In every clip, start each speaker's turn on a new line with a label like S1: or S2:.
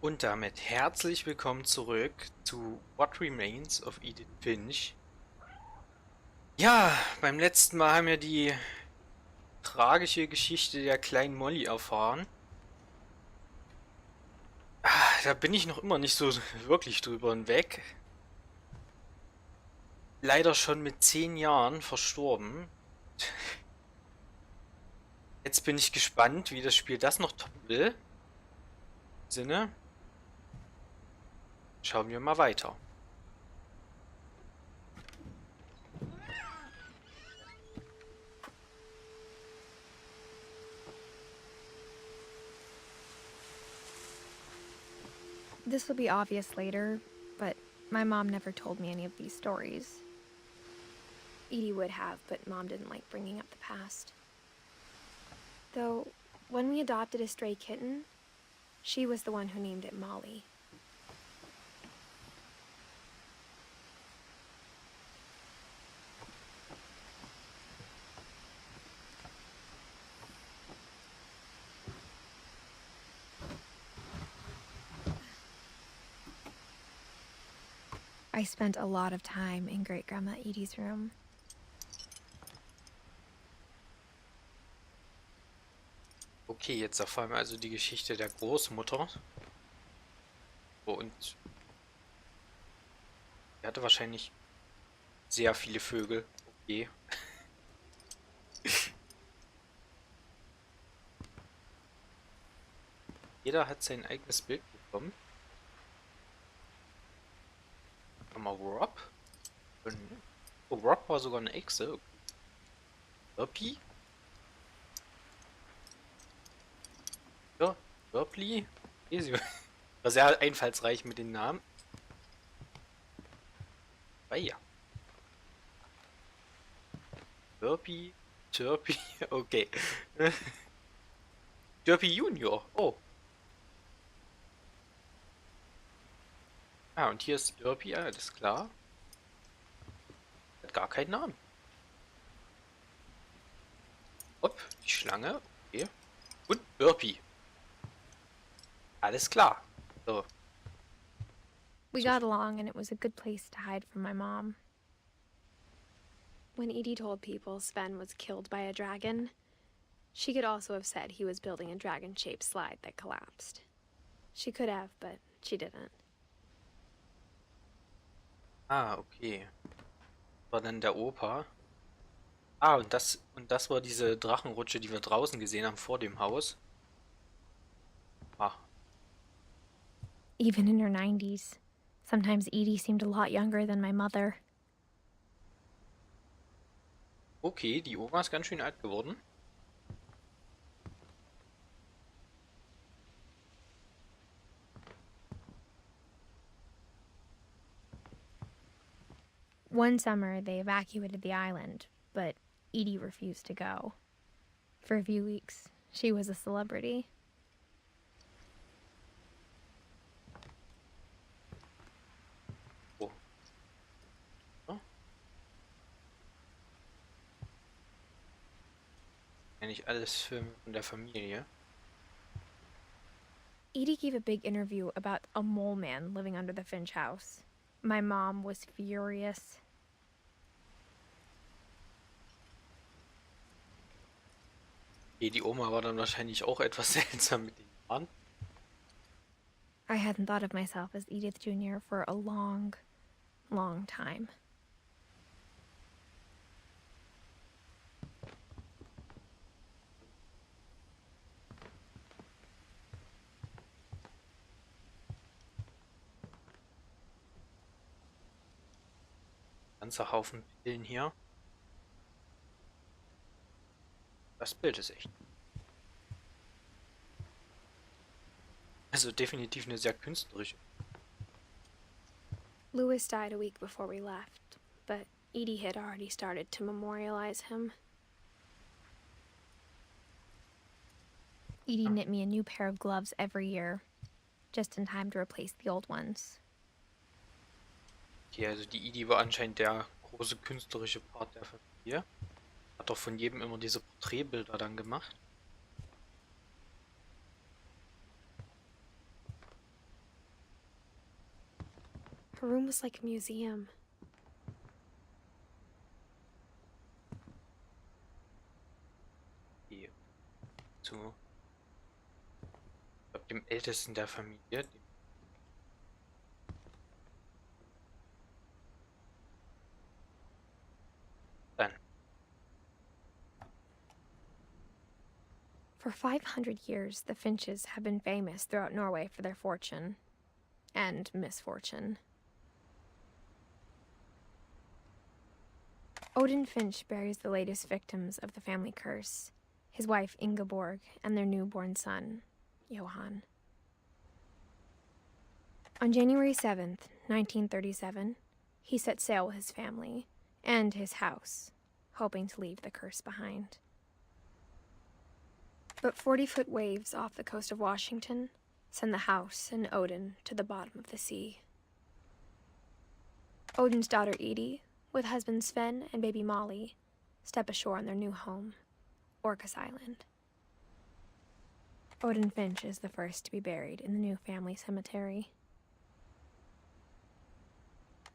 S1: Und damit herzlich willkommen zurück zu What Remains of Edith Finch. Ja, beim letzten Mal haben wir die tragische Geschichte der kleinen Molly erfahren. Da bin ich noch immer nicht so wirklich drüber hinweg. Leider schon mit 10 Jahren verstorben. Jetzt bin ich gespannt, wie das Spiel das noch toppen will. Im Sinne, schauen wir mal weiter.
S2: This will be obvious later, but my mom never told me any of these stories. Edie would have, but Mom didn't like bringing up the past. Though, when we adopted a stray kitten, she was the one who named it Molly. I spent a lot of time in Great-Grandma Edie's room.
S1: Okay, jetzt erfahren wir also die Geschichte der Großmutter. Und sie hatte wahrscheinlich sehr viele Vögel. Okay. Jeder hat sein eigenes Bild bekommen. Mal Rob. Oh, Rob war sogar eine Echse. Okay. Burpee? Ja, Burplee? Okay, sie war sehr einfallsreich mit den Namen. Ah ja. Burpee, Chirpy, okay. Chirpy Junior, oh. Ah, und hier ist Burpee, alles klar. Hat gar keinen Namen. Hopp, die Schlange, okay. Und Burpee. Alles klar. So.
S2: We got along, and it was a good place to hide from my mom. When Edie told people Sven was killed by a dragon, she could also have said he was building a dragon-shaped slide that collapsed. She could have, but she didn't.
S1: Ah, okay. War dann der Opa. Ah, und das war diese Drachenrutsche, die wir draußen gesehen haben vor dem Haus. Ah,
S2: Even in her 90s, sometimes Edie seemed a lot younger than my mother.
S1: okay, die Oma ist ganz schön alt geworden.
S2: One summer, they evacuated the island, but Edie refused to go. For a few weeks, she was a celebrity.
S1: Oh. Ja. Eigentlich alles Filme von der Familie.
S2: Edie gave a big interview about a mole man living under the Finch house. My mom was furious.
S1: Okay, die Oma war dann wahrscheinlich auch etwas seltsam mit den Haaren.
S2: I hadn't thought of myself as Edith Jr. for a long, long time.
S1: Ganzer Haufen Pillen hier. Das Bild ist echt. Also definitiv eine sehr künstlerische.
S2: Louis died a week before we left, but Edie had already started to memorialize him. Edie knit me a new pair of gloves every year, just in time to replace the old ones.
S1: Okay, also die Edie war anscheinend der große künstlerische Part der Familie. Hat doch von jedem immer diese Porträtbilder dann gemacht.
S2: Her room was like a museum.
S1: Hier. Zu dem Ältesten der Familie. Dann.
S2: For 500 years, the Finches have been famous throughout Norway for their fortune. And misfortune. Odin Finch buries the latest victims of the family curse, his wife Ingeborg and their newborn son, Johann. On January 7th, 1937, he set sail with his family and his house, hoping to leave the curse behind. But 40-foot waves off the coast of Washington send the house and Odin to the bottom of the sea. Odin's daughter Edith, with husband Sven and baby Molly, step ashore on their new home, Orcas Island. Odin Finch is the first to be buried in the new family cemetery.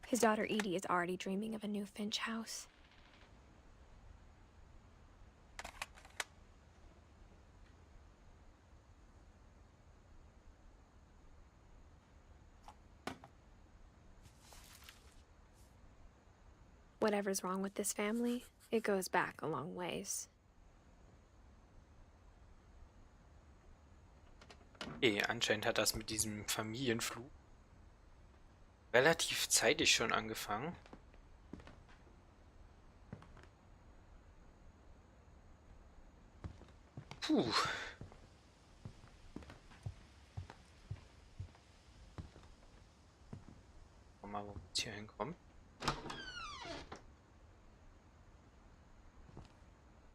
S2: His daughter Edith is already dreaming of a new Finch house. Whatever's wrong with this family, it goes back a long ways.
S1: Okay, anscheinend hat das mit diesem Familienfluch relativ zeitig schon angefangen. Puh. Mal, wo es hier hinkommt.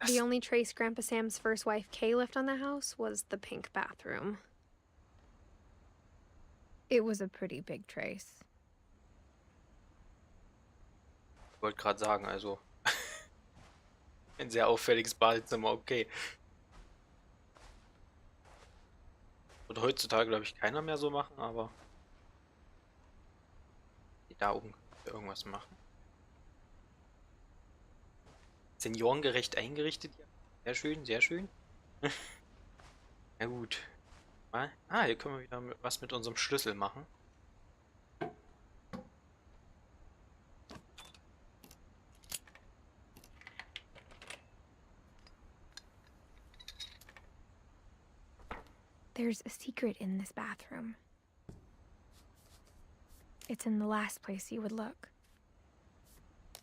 S2: The only trace Grandpa Sam's first wife Kay left on the house was the pink bathroom. It was a pretty big trace.
S1: Ich wollte gerade sagen, also ein sehr auffälliges Badezimmer, okay. Würde heutzutage, glaube ich, keiner mehr so machen, aber da oben können wir irgendwas machen. Seniorengerecht eingerichtet. Sehr schön, sehr schön. Na gut. Mal. Ah, hier können wir wieder was mit unserem Schlüssel machen.
S2: There's a secret in this bathroom. It's in the last place you would look.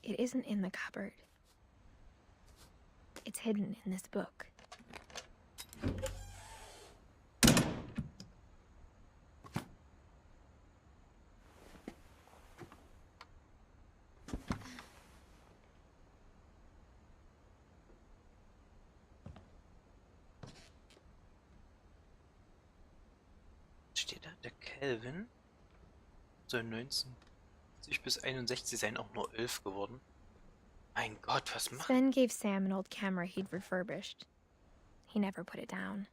S2: It isn't in the cupboard. It's hidden in this book.
S1: Steht da, der Kelvin soll 1970 bis 61 sein, auch nur 11 geworden. Mein Gott, was macht...
S2: Sven gave Sam an old camera he'd refurbished. He never put it down.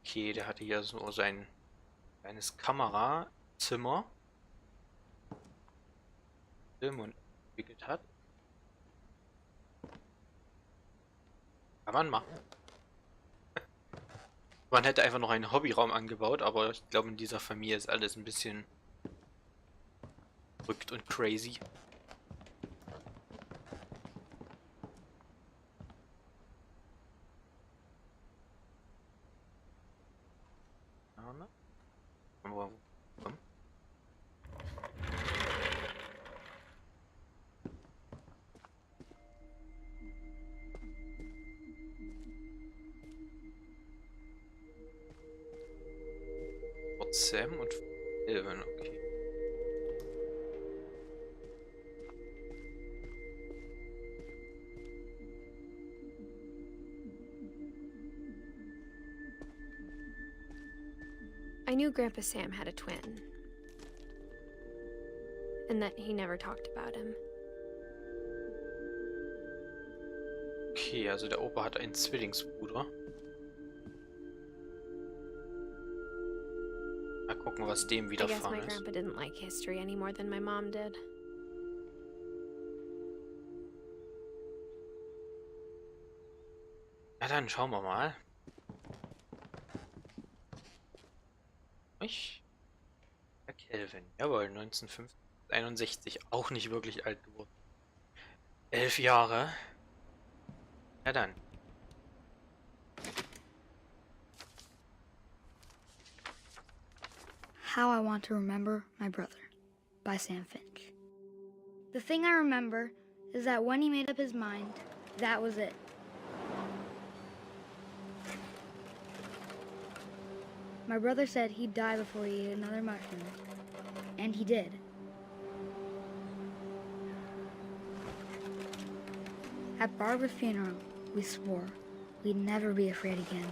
S1: Okay, der hatte hier so sein kleines Kamerazimmer. Film und entwickelt hat. Kann man machen. Man hätte einfach noch einen Hobbyraum angebaut, aber ich glaube, in dieser Familie ist alles ein bisschen verrückt und crazy. Aber komm. Sam und Elven, okay.
S2: I knew Grandpa Sam had a twin. And that he never talked about him.
S1: Okay, also der Opa hat einen Zwillingsbruder. Gucken, was dem
S2: I guess
S1: widerfahren
S2: my
S1: ist.
S2: grandpa didn't like history any more than my mom did.
S1: Na dann, schauen wir mal. Der Kelvin. Jawohl, 1961. Auch nicht wirklich alt geworden. 11 Jahre. Na dann.
S3: How I Want to Remember My Brother by Sam Finch. The thing I remember is that when he made up his mind, that was it. My brother said he'd die before he ate another mushroom, and he did. At Barbara's funeral, we swore we'd never be afraid again,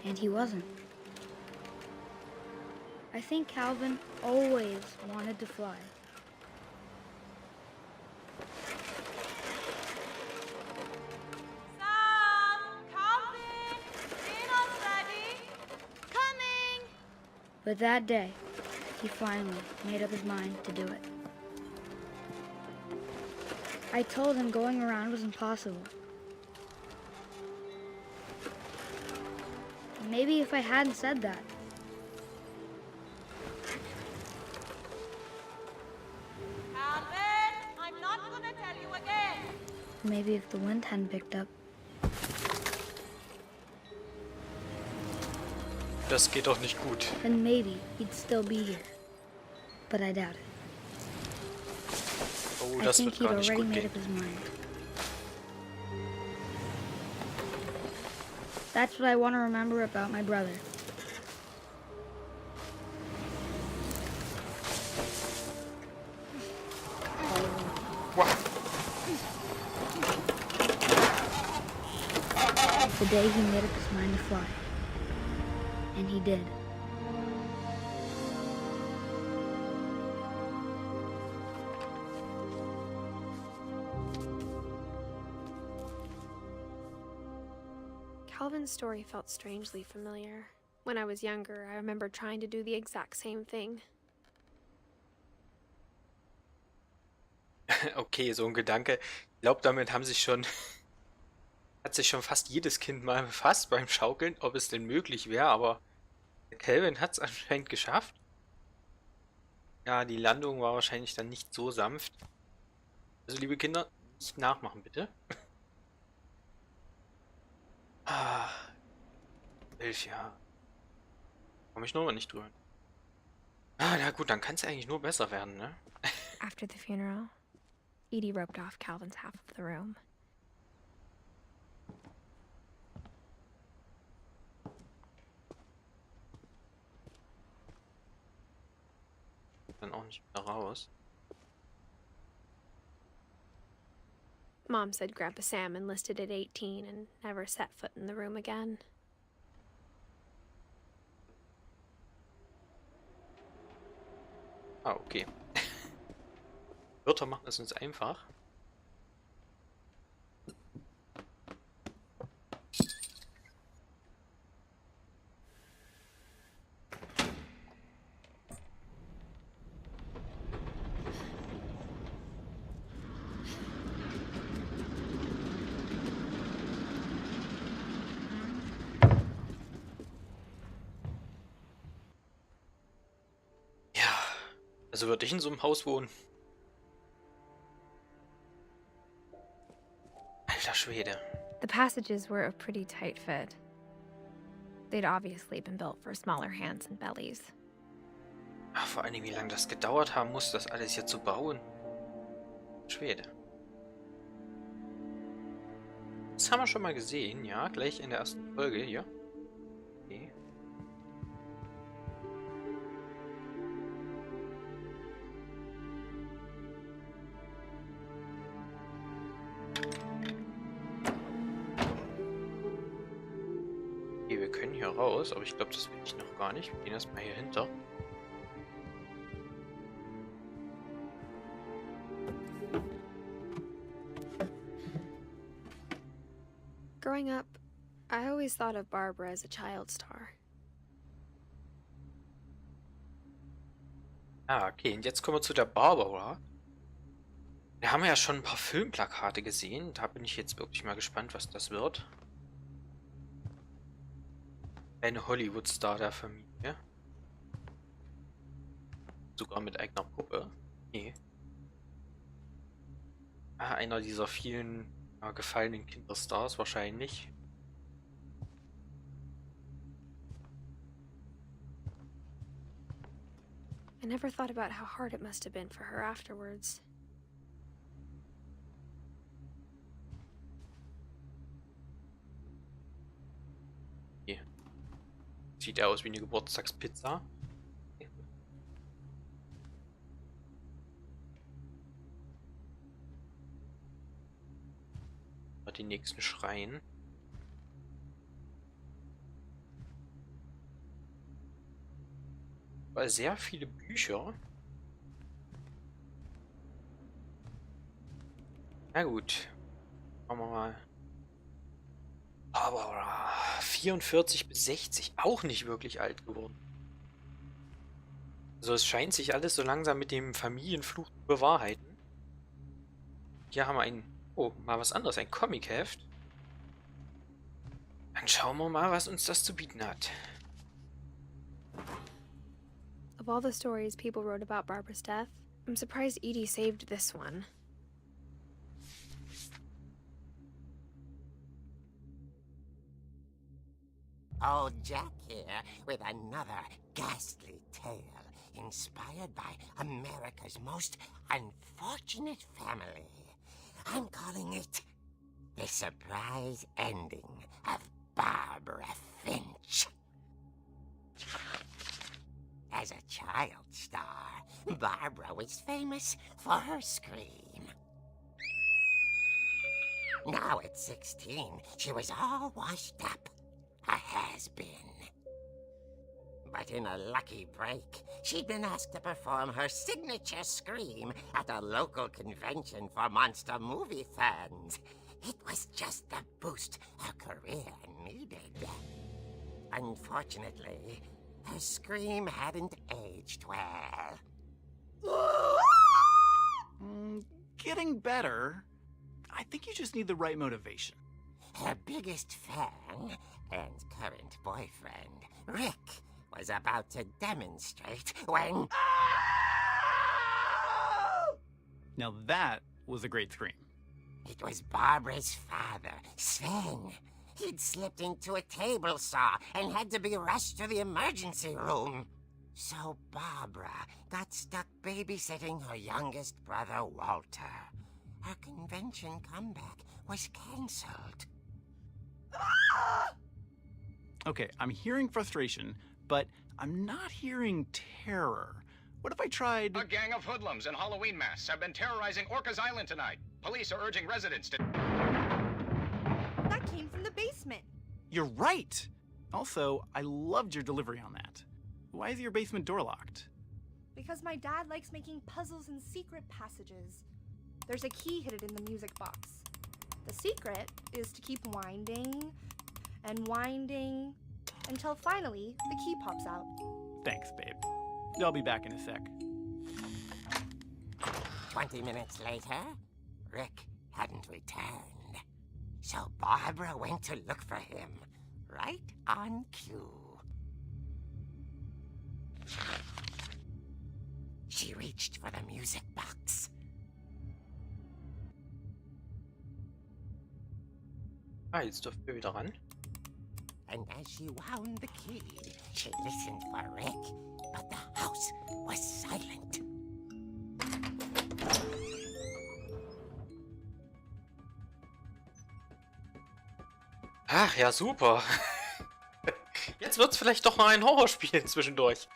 S3: and he wasn't. I think Calvin always wanted to fly.
S4: Sam, Calvin, dinner's ready. Coming!
S3: But that day, he finally made up his mind to do it. I told him going around was impossible. Maybe if I hadn't said that,
S4: Calvin, I'm not gonna tell you again.
S3: maybe if the wind hadn't picked up,
S1: Das geht doch nicht gut.
S3: then maybe he'd still be here. But I doubt it.
S1: Oh,
S3: I
S1: das
S3: think
S1: wird
S3: he'd
S1: gar nicht
S3: already
S1: gut
S3: made
S1: gehen.
S3: up his mind. That's what I want to remember about my brother. The day he made up his mind to fly. And he did.
S2: Calvin's story felt strangely familiar. When I was younger, I remember trying to do the exact same thing.
S1: Okay, so ein Gedanke. Ich glaube, damit hat sich schon fast jedes Kind mal befasst beim Schaukeln, ob es denn möglich wäre, aber der Kelvin hat es anscheinend geschafft. Ja, die Landung war wahrscheinlich dann nicht so sanft. Also, liebe Kinder, nicht nachmachen, bitte. Ah, 11 Jahre. Komme ich noch nicht drüber. Ah, na gut, dann kann es eigentlich nur besser werden, ne?
S2: After the funeral, Edie roped off Calvin's half of the room.
S1: Dann auch nicht wieder raus.
S2: Mom said Grandpa Sam enlisted at 18 and never set foot in the room again.
S1: Ah, okay. Wörter machen es uns einfach. Also würde ich in so einem Haus wohnen. Alter Schwede.
S2: The passages were a pretty tight fit. They'd obviously been built for smaller hands and bellies.
S1: Ach, vor allen Dingen, wie lange das gedauert haben muss, das alles hier zu bauen. Schwede. Das haben wir schon mal gesehen, ja, gleich in der ersten Folge hier. Okay. Okay, wir können hier raus, aber ich glaube, das will ich noch gar nicht. Wir gehen erstmal hier hinter.
S2: Growing up, I always thought of Barbara as a child star.
S1: Ah, okay, und jetzt kommen wir zu der Barbara. Wir haben ja schon ein paar Filmplakate gesehen. Da bin ich jetzt wirklich mal gespannt, was das wird. Ein Hollywood-Star der Familie. Sogar mit eigener Puppe. Nee. Ah, einer dieser vielen gefallenen Kinderstars wahrscheinlich.
S2: I never thought about how hard it must have been for her afterwards.
S1: Hier. Sieht aus wie eine Geburtstagspizza. Die nächsten Schreien. Weil sehr viele Bücher. Na gut. Machen wir mal. Aber 44 bis 60. Auch nicht wirklich alt geworden. Also es scheint sich alles so langsam mit dem Familienfluch zu bewahrheiten. Hier haben wir ein... Oh, mal was anderes. Ein Comicheft. Dann schauen wir mal, was uns das zu bieten hat.
S2: Of all the stories people wrote about Barbara's death, I'm surprised Edie saved this one.
S5: Old Jack here with another ghastly tale inspired by America's most unfortunate family. I'm calling it The Surprise Ending of Barbara Finch. As a child star, Barbara was famous for her scream. Now at 16, she was all washed up. A has-been. But in a lucky break, she'd been asked to perform her signature scream at a local convention for monster movie fans. It was just the boost her career needed. Unfortunately, her scream hadn't aged well.
S6: Getting better. I think you just need the right motivation.
S5: Her biggest fan and current boyfriend, Rick, was about to demonstrate when...
S6: Now that was a great scream.
S5: It was Barbara's father, Sven. He'd slipped into a table saw and had to be rushed to the emergency room. So Barbara got stuck babysitting her youngest brother, Walter. Her convention comeback was cancelled.
S6: Okay, I'm hearing frustration, but I'm not hearing terror. What if I tried...
S7: A gang of hoodlums in Halloween masks have been terrorizing Orcas Island tonight. Police are urging residents to...
S4: That came from the basement.
S6: You're right! Also, I loved your delivery on that. Why is your basement door locked?
S4: Because my dad likes making puzzles and secret passages. There's a key hidden in the music box. The secret is to keep winding and winding until finally the key pops out.
S6: Thanks, babe. I'll be back in a sec.
S5: 20 minutes later, Rick hadn't returned. So Barbara went to look for him, right on cue. She reached for the music box.
S1: Ah, jetzt dürfen wir wieder ran.
S5: And as she wound the key, she listened for Rick, but the house was silent.
S1: Ach ja, super. Jetzt wird's vielleicht doch noch ein Horrorspiel zwischendurch.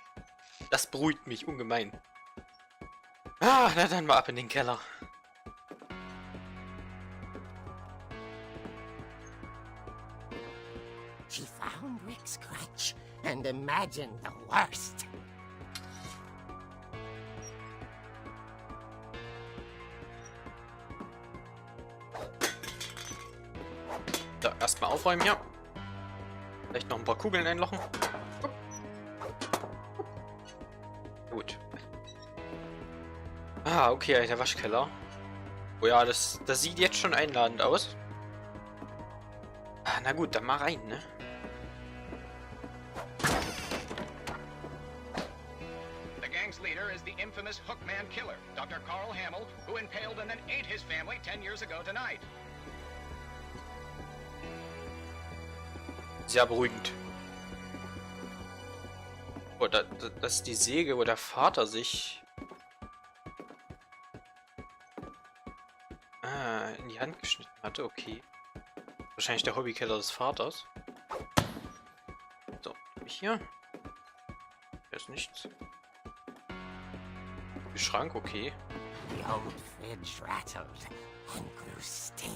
S1: Das beruhigt mich ungemein. Ah, na dann mal ab in den Keller.
S5: She found Rick's crutch and imagined the worst.
S1: So, erstmal aufräumen hier. Vielleicht noch ein paar Kugeln einlochen. Gut. Ah, okay, der Waschkeller. Oh ja, das sieht jetzt schon einladend aus. Ah, na gut, dann mal rein, ne?
S7: The gang's leader is the infamous Hookman killer, Dr. Carl Hamill, who impaled and then ate his family 10 years ago tonight.
S1: Sehr beruhigend. Oh, das ist die Säge, wo der Vater sich in die Hand geschnitten hatte. Okay. Wahrscheinlich der Hobbykeller des Vaters. So, hier. Hier ist nichts. Der Schrank, okay.
S5: The old fridge rattled and grew still.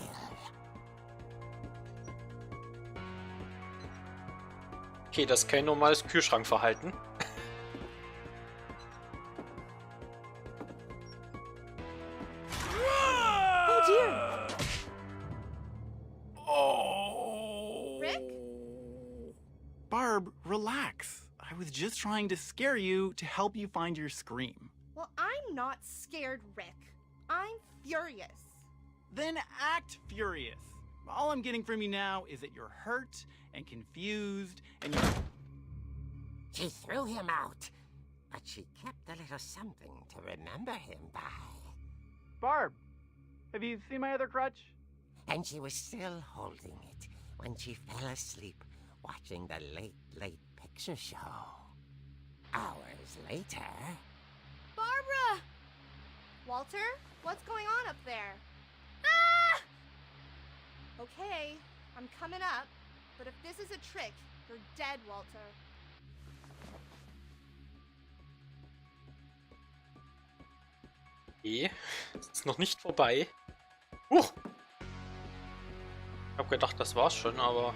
S1: Okay, das ist kein normales Kühlschrankverhalten.
S4: Oh dear!
S6: Oh.
S4: Rick?
S6: Barb, relax. I was just trying to scare you to help you find your scream.
S4: Well, I'm not scared, Rick. I'm furious.
S6: Then act furious. All I'm getting from you now is that you're hurt and confused and you're...
S5: She threw him out, but she kept a little something to remember him by.
S6: Barb, have you seen my other crutch?
S5: And she was still holding it when she fell asleep watching the late picture show. Hours later...
S4: Barbara! Walter, what's going on up there? Ah! Okay, I'm coming up, but if this is a trick, you're dead, Walter.
S1: Okay, ist noch nicht vorbei. Ich hab gedacht, das war's schon, aber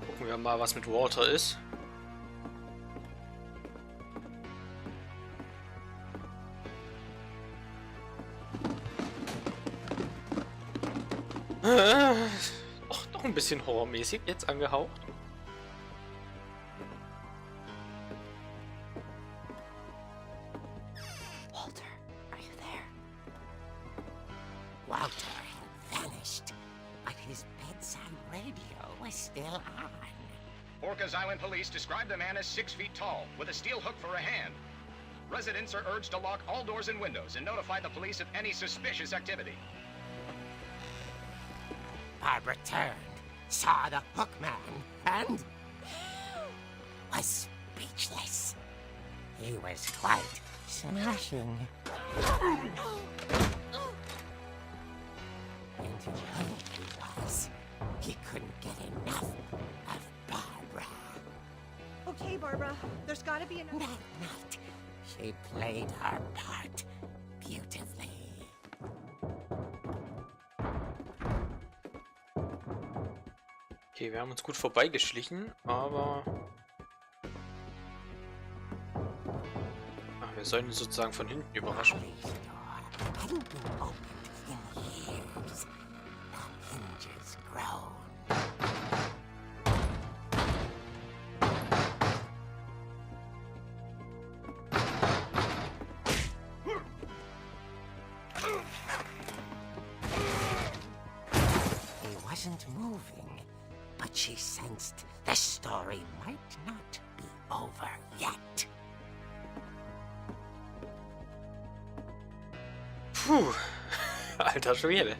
S1: gucken wir mal, was mit Walter ist. Doch ein bisschen horrormäßig jetzt angehaucht.
S5: Walter, are you there? Walter had vanished, but his bedside radio was still on.
S7: Orcas Island police describe the man as 6 feet tall, with a steel hook for a hand. Residents are urged to lock all doors and windows and notify the police of any suspicious activity.
S5: Barbara turned, saw the hookman, and was speechless. He was quite smashing. And who he was, he couldn't get enough of Barbara.
S4: Okay, Barbara, there's gotta be another...
S5: That night, she played her part beautifully.
S1: Okay, wir haben uns gut vorbeigeschlichen, aber... Ach, wir sollen ihn sozusagen von hinten überraschen.
S5: Krolli's door hadn't been opened in years. The hinges groaned. He wasn't moving, but she sensed the story might not be over yet.
S1: Puh, alter Schwede.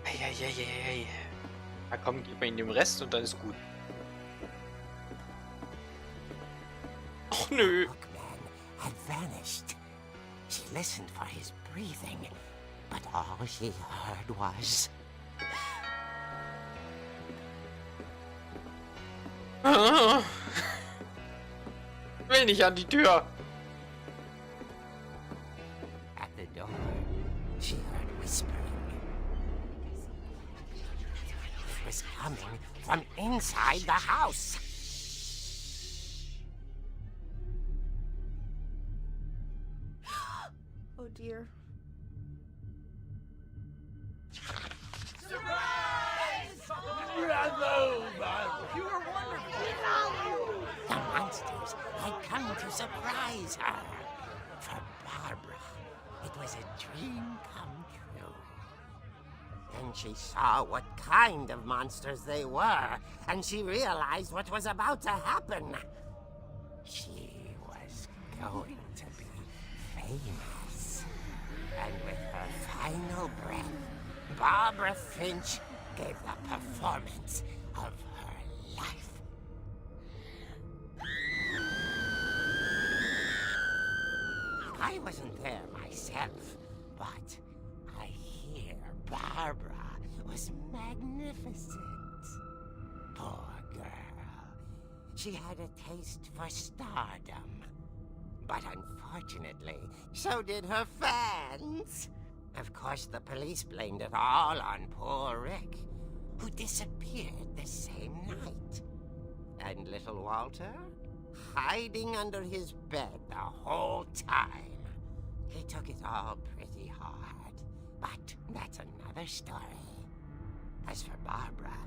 S1: Eieieiei. Na komm, gib mir ihn dem Rest und dann ist gut. Och nö.
S5: Hookman had vanished. She listened for his breathing, but all she heard was...
S1: Will nicht an die Tür.
S5: At the door, she heard whispering. It was coming from inside the house.
S4: Oh dear.
S5: The monsters had come to surprise her. For Barbara, it was a dream come true. Then she saw what kind of monsters they were, and she realized what was about to happen. She was going to be famous. And with her final breath, Barbara Finch gave the performance of her life. I wasn't there myself, but I hear Barbara was magnificent. Poor girl. She had a taste for stardom. But unfortunately, so did her fans. Of course, the police blamed it all on poor Rick, who disappeared the same night. And little Walter? Hiding under his bed the whole time. He took it all pretty hard, but that's another story. As for Barbara,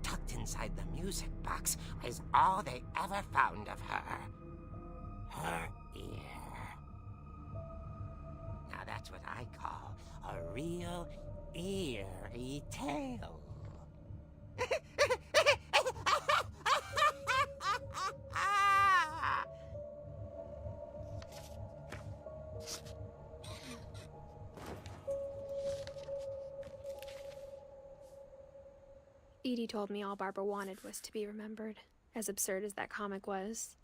S5: tucked inside the music box was all they ever found of her. Her ear. Now that's what I call a real eerie tale.
S2: Edie told me all Barbara wanted was to be remembered, as absurd as that comic was.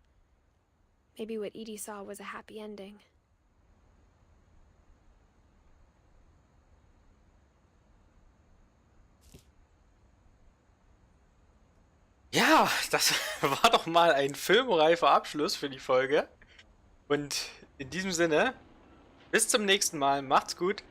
S2: Maybe what Edie saw was a happy ending.
S1: Ja, das war doch mal ein filmreifer Abschluss für die Folge. Und in diesem Sinne, bis zum nächsten Mal, macht's gut.